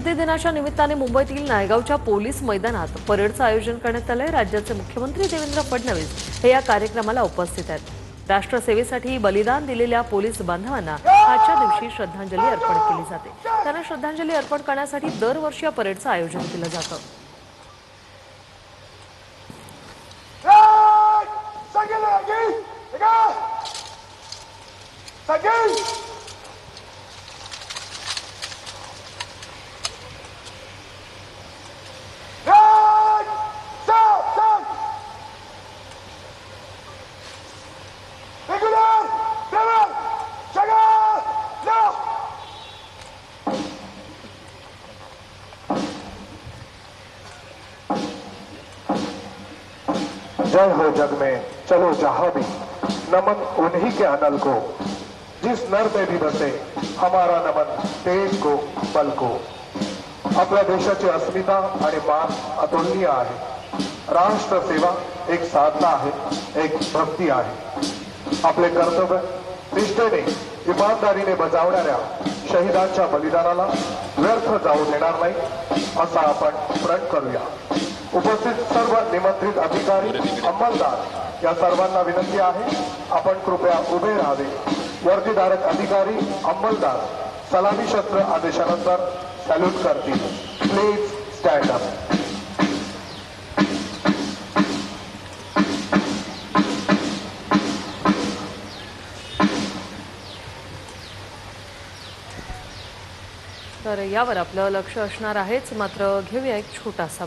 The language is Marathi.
स्मृती दिनाच्या निमित्ताने मुंबईतील नायगावच्या पोलीस मैदानात परेडचं आयोजन करण्यात आलंय। राज्याचे मुख्यमंत्री देवेंद्र फडणवीस हे या कार्यक्रमाला उपस्थित आहेत। राष्ट्रसेवेसाठी बलिदान दिलेल्या पोलीस बांधवांना आजच्या दिवशी श्रद्धांजली अर्पण केली जाते। त्यांना श्रद्धांजली अर्पण करण्यासाठी दरवर्षी या परेडचं आयोजन केलं जातं। जय हो जग में चलो जहां भी, नमन उन्हीं के अनल को, जिस नर में भी बसे हमारा नमन तेज को बल को। आपल्या देशाची अस्मिता आणि मान अतुलनीय आहे। राष्ट्र सेवा एक साधना आहे, एक भक्ती आहे। आपले कर्तव्य निष्ठेने इमानदारीने बजावणाऱ्या शहीदांच्या बलिदानाला व्यर्थ जाऊ देणार नाही असा आपण प्रण करूया। उपस्थित सर्व निमंत्रित अधिकारी, अंमलदार या सर्वांना विनंती आहे, आपण कृपया उभे राहावे। वर्दीधारक अधिकारी, अंमलदार सलामी शस्त्र आदेशानंतर सॅल्यूट करतील। Please stand up. तर यावर आपलं लक्ष असणार आहेच, मात्र घेऊया एक छोटासा